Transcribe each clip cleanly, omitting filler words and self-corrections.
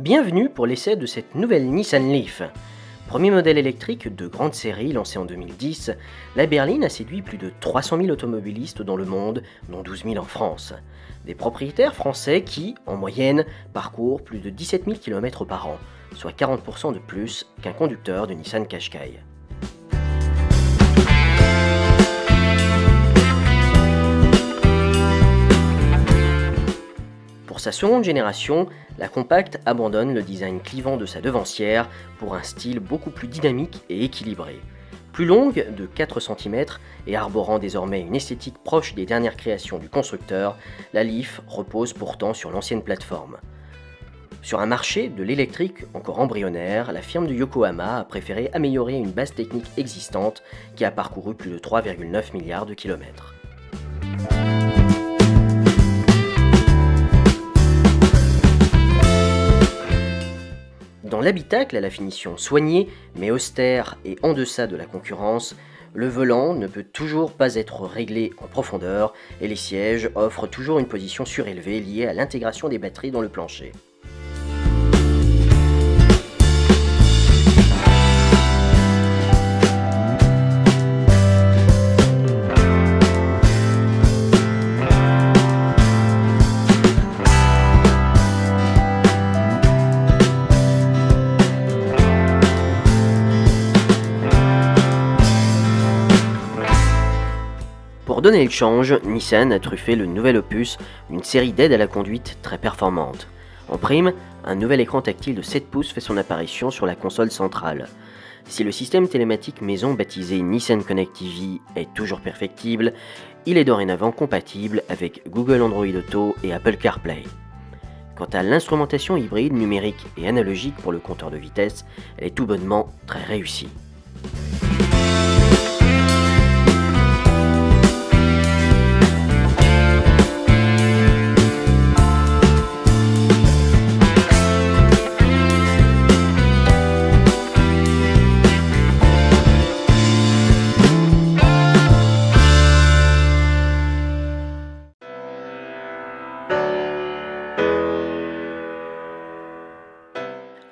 Bienvenue pour l'essai de cette nouvelle Nissan Leaf. Premier modèle électrique de grande série lancé en 2010, la berline a séduit plus de 300 000 automobilistes dans le monde, dont 12 000 en France. Des propriétaires français qui, en moyenne, parcourent plus de 17 000 km par an, soit 40% de plus qu'un conducteur de Nissan Qashqai. Pour sa seconde génération, la compacte abandonne le design clivant de sa devancière pour un style beaucoup plus dynamique et équilibré. Plus longue de 4 cm et arborant désormais une esthétique proche des dernières créations du constructeur, la Leaf repose pourtant sur l'ancienne plateforme. Sur un marché de l'électrique encore embryonnaire, la firme de Yokohama a préféré améliorer une base technique existante qui a parcouru plus de 3,9 milliards de kilomètres. Dans l'habitacle à la finition soignée, mais austère et en deçà de la concurrence, le volant ne peut toujours pas être réglé en profondeur et les sièges offrent toujours une position surélevée liée à l'intégration des batteries dans le plancher. Pour donner le change, Nissan a truffé le nouvel opus d'une série d'aides à la conduite très performantes. En prime, un nouvel écran tactile de 7 pouces fait son apparition sur la console centrale. Si le système télématique maison baptisé Nissan Connect TV est toujours perfectible, il est dorénavant compatible avec Google Android Auto et Apple CarPlay. Quant à l'instrumentation hybride, numérique et analogique pour le compteur de vitesse, elle est tout bonnement très réussie.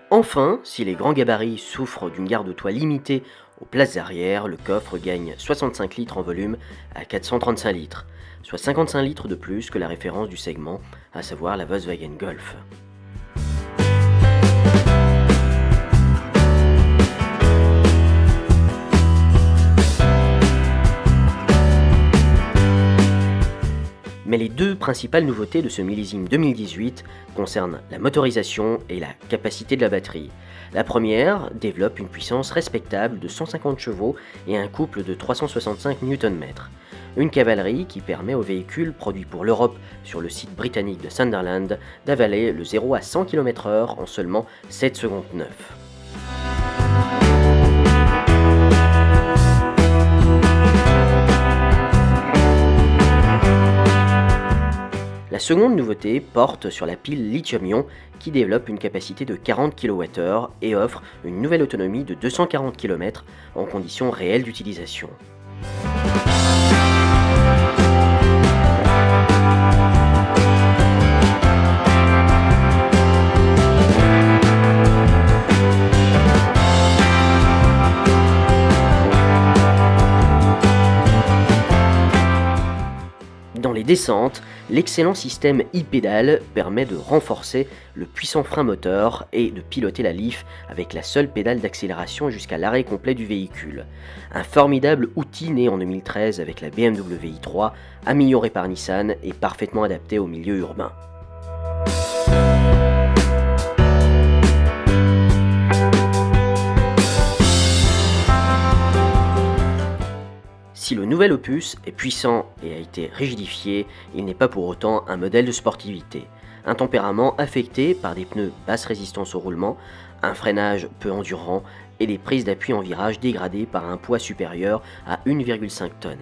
Enfin, si les grands gabarits souffrent d'une garde-toit limitée aux places arrière, le coffre gagne 65 litres en volume à 435 litres, soit 55 litres de plus que la référence du segment, à savoir la Volkswagen Golf. Mais les deux principales nouveautés de ce millésime 2018 concernent la motorisation et la capacité de la batterie. La première développe une puissance respectable de 150 chevaux et un couple de 365 Nm. Une cavalerie qui permet au véhicule produit pour l'Europe sur le site britannique de Sunderland d'avaler le 0 à 100 km/h en seulement 7 secondes 9. La seconde nouveauté porte sur la pile lithium-ion qui développe une capacité de 40 kWh et offre une nouvelle autonomie de 240 km en conditions réelles d'utilisation. Dans les descentes, l'excellent système e-pédale permet de renforcer le puissant frein moteur et de piloter la Leaf avec la seule pédale d'accélération jusqu'à l'arrêt complet du véhicule. Un formidable outil né en 2013 avec la BMW i3, amélioré par Nissan et parfaitement adapté au milieu urbain. Si le nouvel opus est puissant et a été rigidifié, il n'est pas pour autant un modèle de sportivité. Un tempérament affecté par des pneus basse résistance au roulement, un freinage peu endurant et des prises d'appui en virage dégradées par un poids supérieur à 1,5 tonnes.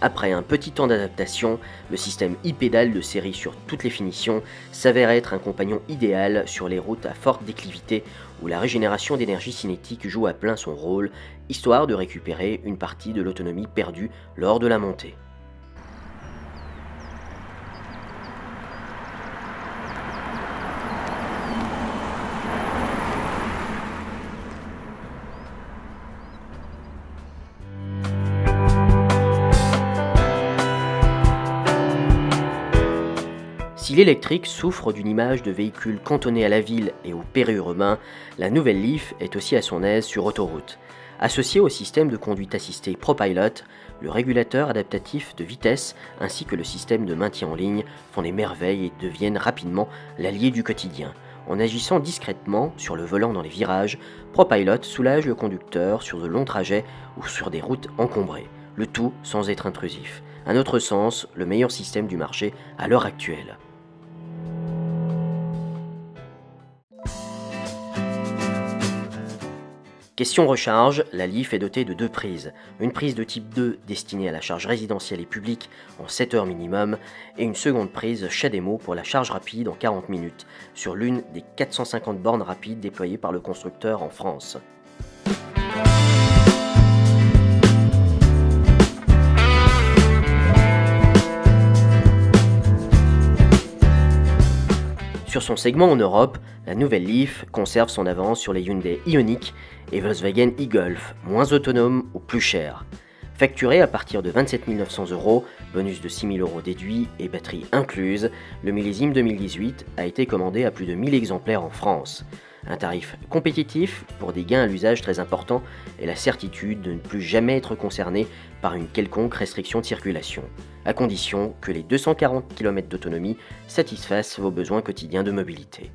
Après un petit temps d'adaptation, le système e-pédale de série sur toutes les finitions s'avère être un compagnon idéal sur les routes à forte déclivité où la régénération d'énergie cinétique joue à plein son rôle, histoire de récupérer une partie de l'autonomie perdue lors de la montée. Si l'électrique souffre d'une image de véhicule cantonné à la ville et au périurbain, la nouvelle Leaf est aussi à son aise sur autoroute. Associé au système de conduite assistée ProPilot, le régulateur adaptatif de vitesse ainsi que le système de maintien en ligne font des merveilles et deviennent rapidement l'allié du quotidien. En agissant discrètement sur le volant dans les virages, ProPilot soulage le conducteur sur de longs trajets ou sur des routes encombrées, le tout sans être intrusif. À notre sens, le meilleur système du marché à l'heure actuelle. Question recharge, la Leaf est dotée de 2 prises. Une prise de type 2 destinée à la charge résidentielle et publique en 7 heures minimum et une seconde prise CHAdeMO pour la charge rapide en 40 minutes sur l'une des 450 bornes rapides déployées par le constructeur en France. Sur son segment en Europe, la nouvelle Leaf conserve son avance sur les Hyundai Ioniq et Volkswagen e-Golf, moins autonomes ou plus chers. Facturé à partir de 27 900 €, bonus de 6 000 € déduit et batterie incluse, le millésime 2018 a été commandé à plus de 1000 exemplaires en France. Un tarif compétitif pour des gains à l'usage très importants et la certitude de ne plus jamais être concerné par une quelconque restriction de circulation, à condition que les 240 km d'autonomie satisfassent vos besoins quotidiens de mobilité.